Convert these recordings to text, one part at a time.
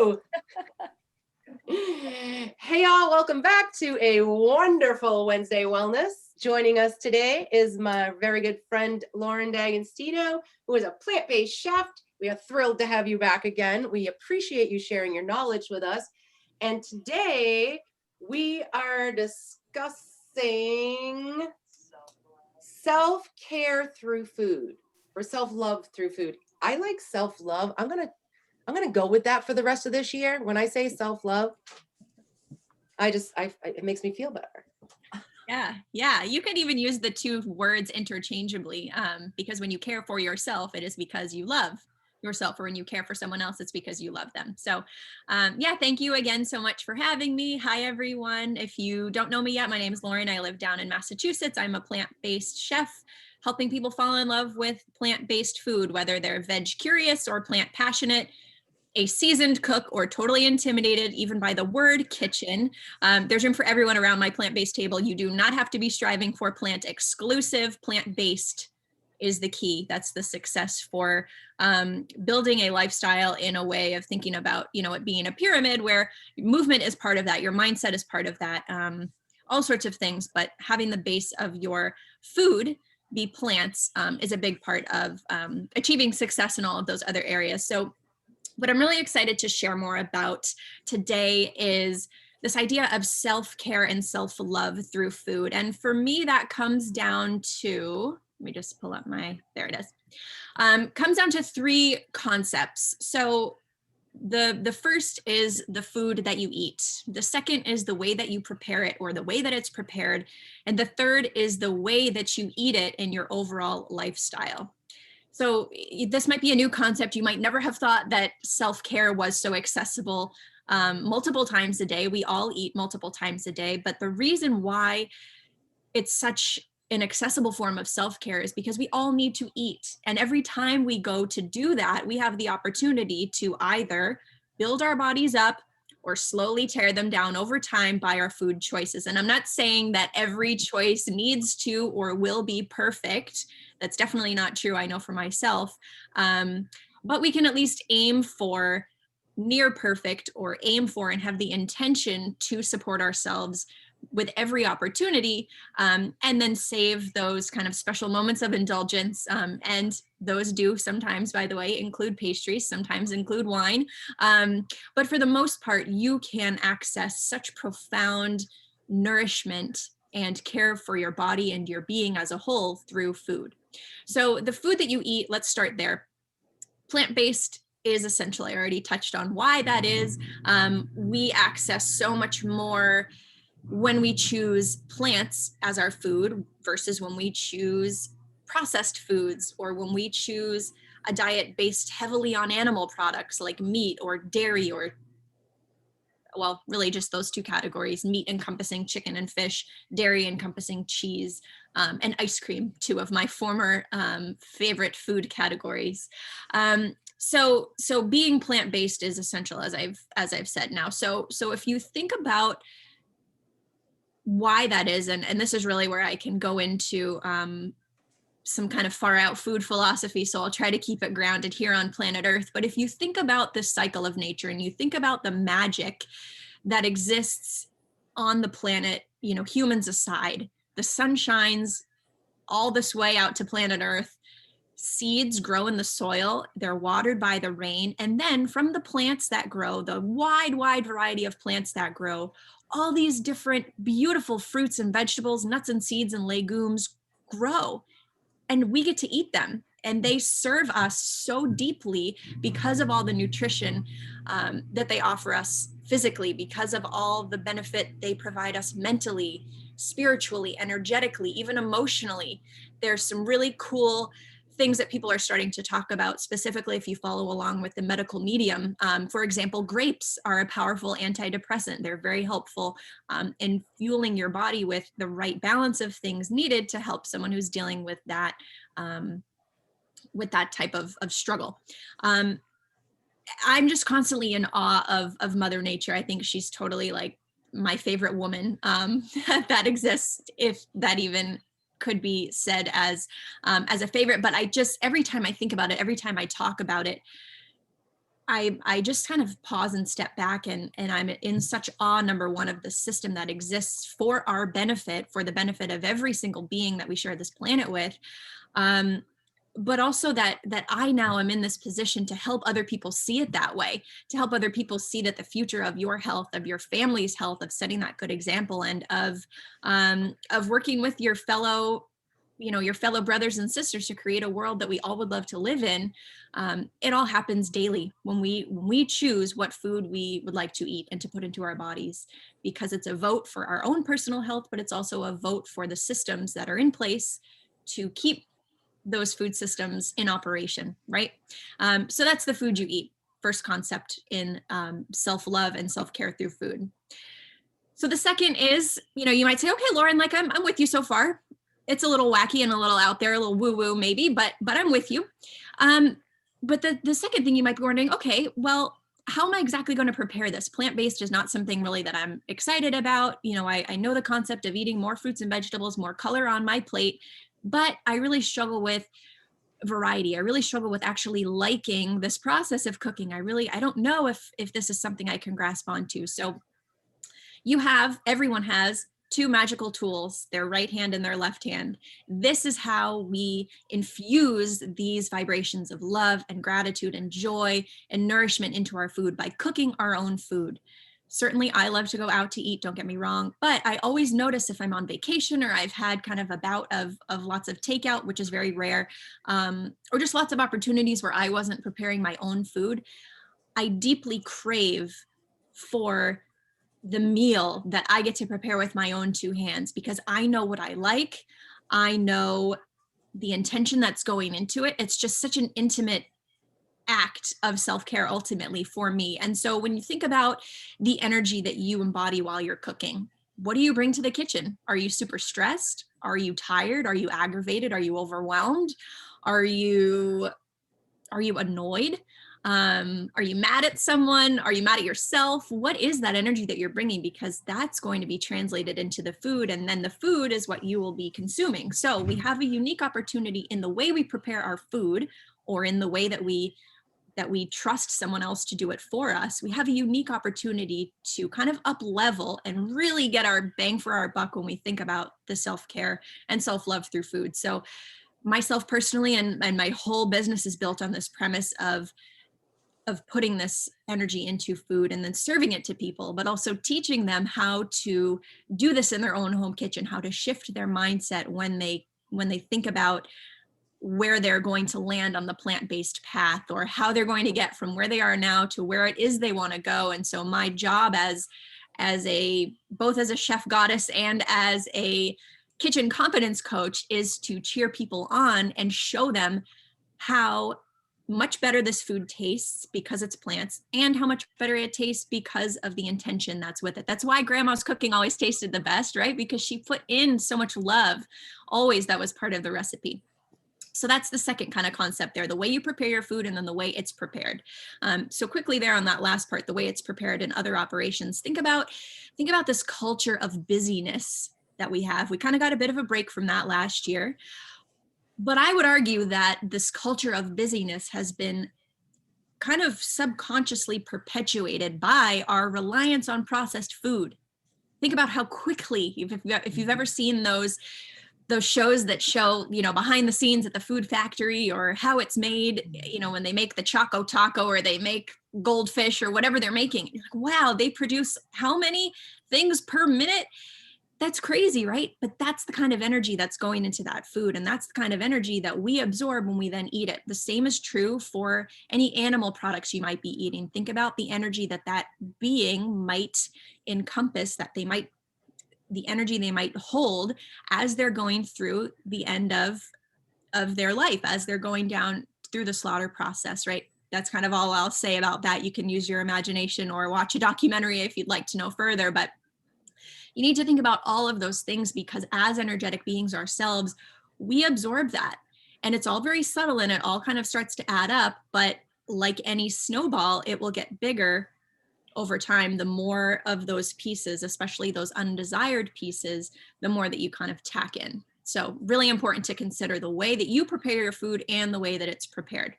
Woo! Hey y'all, welcome back to a wonderful Wednesday Wellness. Joining us today is my very good friend, Lauren D'Agostino, who is a plant-based chef. We are thrilled to have you back again. We appreciate you sharing your knowledge with us. And today we are discussing self-care through food, or self-love through food. I like self-love. I'm gonna go with that for the rest of this year. When I say self-love, it makes me feel better. Yeah. You could even use the two words interchangeably, because when you care for yourself, it is because you love yourself, or when you care for someone else, it's because you love them. So thank you again so much for having me. Hi, everyone. If you don't know me yet, my name is Lauren. I live down in Massachusetts. I'm a plant-based chef, helping people fall in love with plant-based food, whether they're veg curious or plant passionate, a seasoned cook, or totally intimidated even by the word kitchen. There's room for everyone around my plant-based table. You do not have to be striving for plant exclusive. Plant-based is the key. That's the success for building a lifestyle in a way of thinking about, it being a pyramid where movement is part of that. Your mindset is part of that, all sorts of things, but having the base of your food be plants is a big part of achieving success in all of those other areas. So what I'm really excited to share more about today is this idea of self-care and self-love through food. And for me, that comes down to, let me just pull up there it is. Comes down to three concepts. So the first is the food that you eat. The second is the way that you prepare it, or the way that it's prepared. And the third is the way that you eat it in your overall lifestyle. So this might be a new concept. You might never have thought that self-care was so accessible multiple times a day. We all eat multiple times a day, but the reason why it's such an accessible form of self-care is because we all need to eat. And every time we go to do that, we have the opportunity to either build our bodies up or slowly tear them down over time by our food choices. And I'm not saying that every choice needs to or will be perfect. That's definitely not true. I know for myself. But we can at least aim for near perfect, or aim for and have the intention to support ourselves with every opportunity, and then save those kind of special moments of indulgence. And those do sometimes, by the way, include pastries, sometimes include wine. But for the most part, you can access such profound nourishment and care for your body and your being as a whole through food. So the food that you eat, let's start there. Plant-based is essential. I already touched on why that is. We access so much more when we choose plants as our food versus when we choose processed foods, or when we choose a diet based heavily on animal products like meat or dairy, or, well, really just those two categories: meat encompassing chicken and fish, dairy encompassing cheese, and ice cream, two of my former favorite food categories. So being plant-based is essential, as I've said now. So if you think about why that is, and this is really where I can go into some kind of far out food philosophy, so I'll try to keep it grounded here on planet Earth. But if you think about the cycle of nature, and you think about the magic that exists on the planet, humans aside, the sun shines all this way out to planet Earth. Seeds grow in the soil, they're watered by the rain, and then from the plants that grow, the wide variety of plants that grow, all these different beautiful fruits and vegetables, nuts and seeds and legumes grow, and we get to eat them. And they serve us so deeply because of all the nutrition that they offer us physically, because of all the benefit they provide us mentally, spiritually, energetically, even emotionally. There's some really cool things that people are starting to talk about, specifically if you follow along with the medical medium. For example, grapes are a powerful antidepressant. They're very helpful in fueling your body with the right balance of things needed to help someone who's dealing with that type of struggle. I'm just constantly in awe of Mother Nature. I think she's totally like my favorite woman that exists, if that even could be said as a favorite. But every time I think about it, every time I talk about it, I just kind of pause and step back, and I'm in such awe, number one, of the system that exists for our benefit, for the benefit of every single being that we share this planet with. Um, but also that I now am in this position to help other people see it that way, to help other people see that the future of your health, of your family's health, of setting that good example, and of working with your fellow, your fellow brothers and sisters to create a world that we all would love to live in. It all happens daily when we choose what food we would like to eat and to put into our bodies, because it's a vote for our own personal health, but it's also a vote for the systems that are in place to keep those food systems in operation, right? So that's the food you eat. First concept in self-love and self-care through food. So the second is, you might say, okay, Lauren, like I'm with you so far. It's a little wacky and a little out there, a little woo-woo maybe, but I'm with you. But the second thing you might be wondering, okay, well, how am I exactly going to prepare this? Plant-based is not something really that I'm excited about. I know the concept of eating more fruits and vegetables, more color on my plate, but I really struggle with variety. I really struggle with actually liking this process of cooking. I don't know if this is something I can grasp onto. So everyone has two magical tools, their right hand and their left hand. This is how we infuse these vibrations of love and gratitude and joy and nourishment into our food by cooking our own food. Certainly, I love to go out to eat, don't get me wrong, but I always notice if I'm on vacation or I've had kind of a bout of lots of takeout, which is very rare, or just lots of opportunities where I wasn't preparing my own food, I deeply crave for the meal that I get to prepare with my own two hands, because I know what I like. I know the intention that's going into it. It's just such an intimate act of self-care ultimately for me. And so when you think about the energy that you embody while you're cooking, what do you bring to the kitchen? Are you super stressed? Are you tired? Are you aggravated? Are you overwhelmed? Are you annoyed? Are you mad at someone? Are you mad at yourself? What is that energy that you're bringing? Because that's going to be translated into the food, and then the food is what you will be consuming. So we have a unique opportunity in the way we prepare our food, or in the way that we trust someone else to do it for us. We have a unique opportunity to kind of up level and really get our bang for our buck when we think about the self-care and self-love through food. So myself personally, and my whole business is built on this premise of putting this energy into food and then serving it to people, but also teaching them how to do this in their own home kitchen, how to shift their mindset when they think about where they're going to land on the plant-based path, or how they're going to get from where they are now to where it is they want to go. And so my job as both as a chef goddess and as a kitchen competence coach is to cheer people on and show them how much better this food tastes because it's plants, and how much better it tastes because of the intention that's with it. That's why grandma's cooking always tasted the best, right? Because she put in so much love always. That was part of the recipe. So that's the second kind of concept there, the way you prepare your food and then the way it's prepared. So quickly there on that last part, the way it's prepared in other operations, think about this culture of busyness that we have. We kind of got a bit of a break from that last year. But I would argue that this culture of busyness has been kind of subconsciously perpetuated by our reliance on processed food. Think about how quickly, if you've ever seen those shows that show, behind the scenes at the food factory, or how it's made, when they make the Choco Taco or they make goldfish or whatever they're making, you're like, wow, they produce how many things per minute? That's crazy, right? But that's the kind of energy that's going into that food. And that's the kind of energy that we absorb when we then eat it. The same is true for any animal products you might be eating. Think about the energy that being might encompass, the energy they might hold as they're going through the end of their life, as they're going down through the slaughter process, right? That's kind of all I'll say about that. You can use your imagination or watch a documentary if you'd like to know further, but you need to think about all of those things, because as energetic beings ourselves, we absorb that. And it's all very subtle and it all kind of starts to add up. But like any snowball, it will get bigger over time. The more of those pieces, especially those undesired pieces, the more that you kind of tack in. So really important to consider the way that you prepare your food and the way that it's prepared.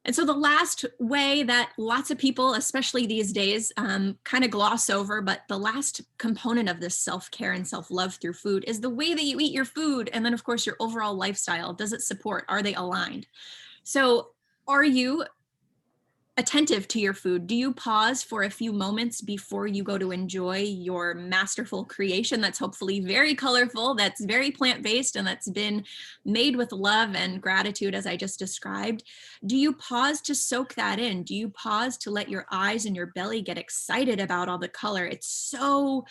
And so the last way that lots of people, especially these days, kind of gloss over, but the last component of this self-care and self-love through food is the way that you eat your food. And then of course, your overall lifestyle. Does it support? Are they aligned? So are you attentive to your food? Do you pause for a few moments before you go to enjoy your masterful creation that's hopefully very colorful, that's very plant-based, and that's been made with love and gratitude, as I just described? Do you pause to soak that in? Do you pause to let your eyes and your belly get excited about all the color? It's so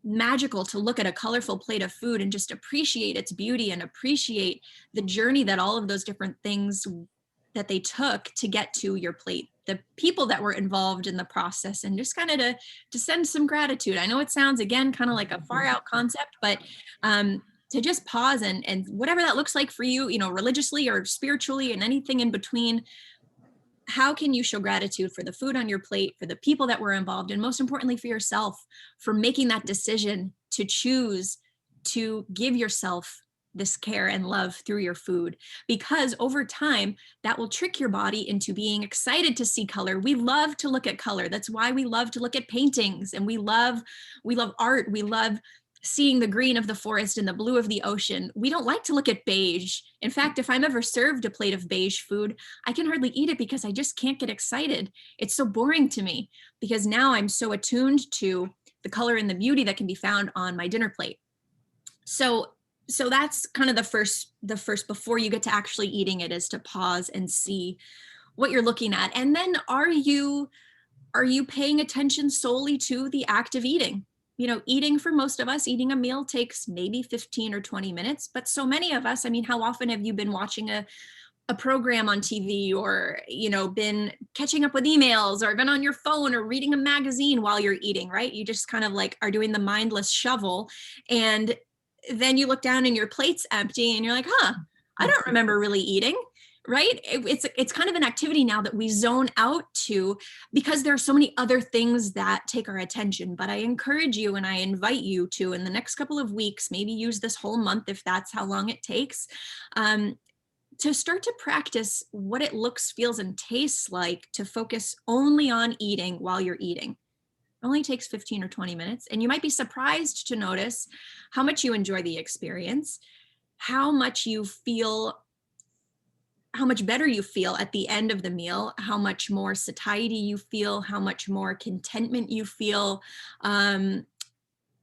magical to look at a colorful plate of food and just appreciate its beauty and appreciate the journey that all of those different things that they took to get to your plate, the people that were involved in the process, and just kind of to send some gratitude. I know it sounds, again, kind of like a far out concept, but to just pause and whatever that looks like for you, religiously or spiritually and anything in between, how can you show gratitude for the food on your plate, for the people that were involved, and most importantly for yourself, for making that decision to choose to give yourself this care and love through your food? Because over time, that will trick your body into being excited to see color. We love to look at color. That's why we love to look at paintings, and we love art. We love seeing the green of the forest and the blue of the ocean. We don't like to look at beige. In fact, if I'm ever served a plate of beige food, I can hardly eat it because I just can't get excited. It's so boring to me because now I'm so attuned to the color and the beauty that can be found on my dinner plate. So that's kind of the first before you get to actually eating it, is to pause and see what you're looking at. And then are you paying attention solely to the act of eating? Eating, for most of us, eating a meal takes maybe 15 or 20 minutes, but so many of us, I mean, how often have you been watching a program on TV, or, been catching up with emails, or been on your phone or reading a magazine while you're eating, right? You just kind of like are doing the mindless shovel. And then you look down and your plate's empty and you're like, I don't remember really eating. Right? It's kind of an activity now that we zone out to because there are so many other things that take our attention. But I encourage you and I invite you to, in the next couple of weeks, maybe use this whole month if that's how long it takes, to start to practice what it looks, feels, and tastes like to focus only on eating while you're eating. It only takes 15 or 20 minutes. And you might be surprised to notice how much you enjoy the experience, how much better you feel at the end of the meal, how much more satiety you feel, how much more contentment you feel. And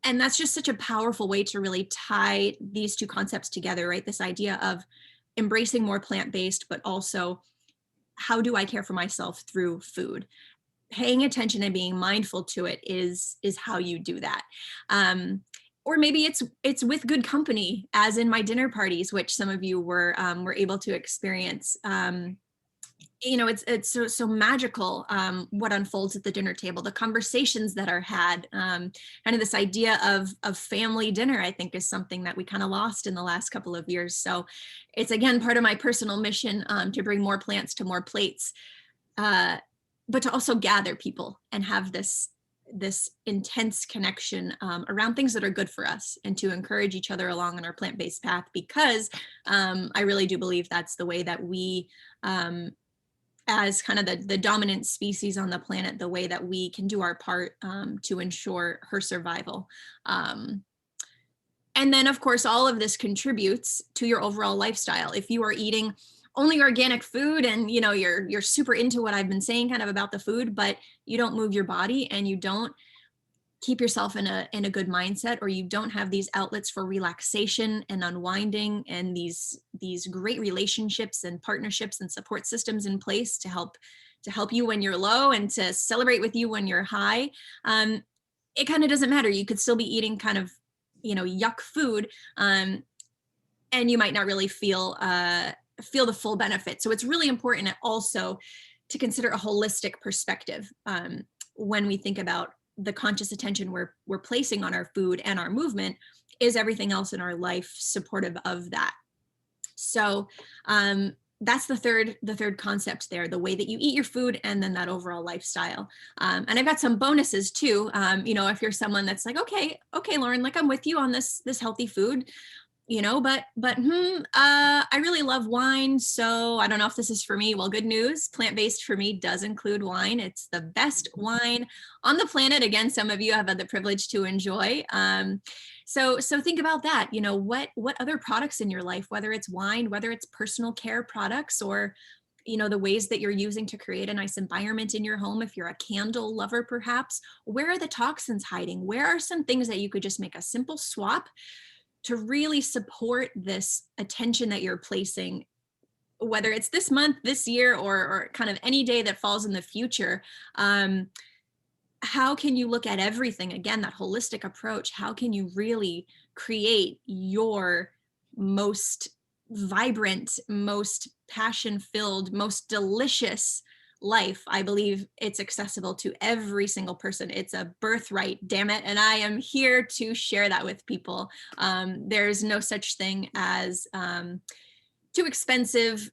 that's just such a powerful way to really tie these two concepts together, right? This idea of embracing more plant-based, but also how do I care for myself through food? Paying attention and being mindful to it is how you do that. Or maybe it's with good company, as in my dinner parties, which some of you were able to experience. It's so magical what unfolds at the dinner table, the conversations that are had, kind of this idea of family dinner, I think, is something that we kind of lost in the last couple of years. So it's, again, part of my personal mission to bring more plants to more plates, but to also gather people and have this intense connection around things that are good for us, and to encourage each other along on our plant-based path, because I really do believe that's the way that we, as kind of the dominant species on the planet, the way that we can do our part to ensure her survival. And then, of course, all of this contributes to your overall lifestyle. If you are eating only organic food and you're super into what I've been saying kind of about the food, but you don't move your body and you don't keep yourself in a good mindset, or you don't have these outlets for relaxation and unwinding and these great relationships and partnerships and support systems in place to help you when you're low and to celebrate with you when you're high, it kind of doesn't matter. You could still be eating kind of yuck food, and you might not really feel the full benefit. So it's really important also to consider a holistic perspective when we think about the conscious attention we're placing on our food and our movement. Is everything else in our life supportive of that? So that's the third concept there, the way that you eat your food, and then that overall lifestyle. And I've got some bonuses too. If you're someone that's like, okay, Lauren, like, I'm with you on this healthy food, I really love wine, so I don't know if this is for me. Well, good news, plant-based for me does include wine. It's the best wine on the planet. Again, some of you have had the privilege to enjoy. So think about that. What other products in your life, whether it's wine, whether it's personal care products, or the ways that you're using to create a nice environment in your home. If you're a candle lover, perhaps, where are the toxins hiding? Where are some things that you could just make a simple swap to really support this attention that you're placing, whether it's this month, this year, or kind of any day that falls in the future? How can you look at everything, again, that holistic approach? How can you really create your most vibrant, most passion-filled, most delicious life? I believe it's accessible to every single person. It's a birthright, damn it. And I am here to share that with people. There's no such thing as too expensive,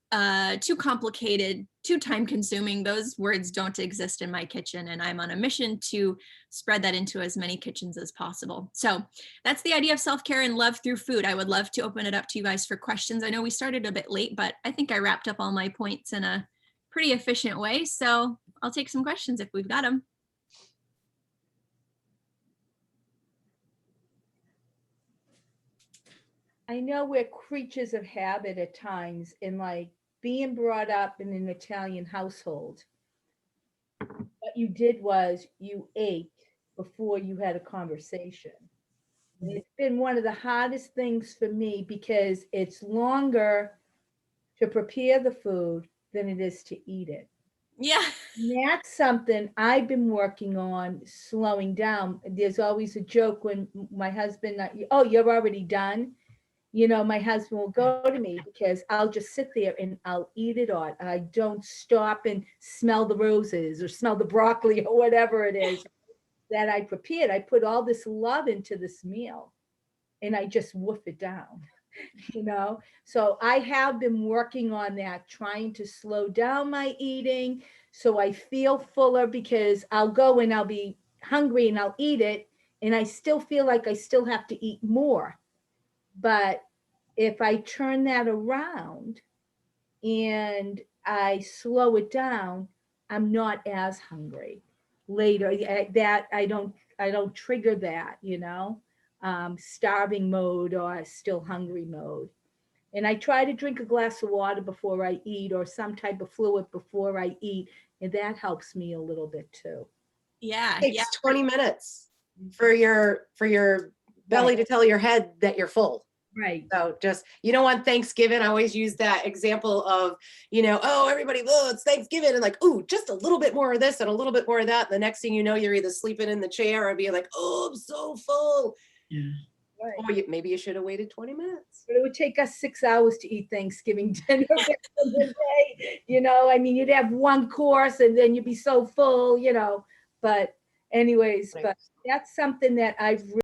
too complicated, too time consuming. Those words don't exist in my kitchen, and I'm on a mission to spread that into as many kitchens as possible. So that's the idea of self-care and love through food. I would love to open it up to you guys for questions. I know we started a bit late, but I think I wrapped up all my points in a pretty efficient way. So I'll take some questions if we've got them. I know we're creatures of habit at times, and like being brought up in an Italian household, what you did was you ate before you had a conversation. And it's been one of the hardest things for me because it's longer to prepare the food than it is to eat it. Yeah. And that's something I've been working on, slowing down. There's always a joke when my husband, oh, you're already done. My husband will go to me because I'll just sit there and I'll eat it all. I don't stop and smell the roses or smell the broccoli or whatever it is that I prepared. I put all this love into this meal and I just woof it down, So I have been working on that, trying to slow down my eating so I feel fuller, because I'll go and I'll be hungry and I'll eat it and I still feel like I still have to eat more. But if I turn that around and I slow it down, I'm not as hungry later. That I don't trigger that, starving mode or still hungry mode. And I try to drink a glass of water before I eat, or some type of fluid before I eat, and that helps me a little bit too. Yeah. It takes 20 minutes for your belly to tell your head that you're full. Right. So just, on Thanksgiving, I always use that example of, everybody, it's Thanksgiving, and like, oh, just a little bit more of this and a little bit more of that. And the next thing you know, you're either sleeping in the chair or being like, oh, I'm so full. Yeah. Right. Or maybe you should have waited 20 minutes. But it would take us 6 hours to eat Thanksgiving dinner the day. You'd have one course and then you'd be so full, but anyways, Right. But that's something that I've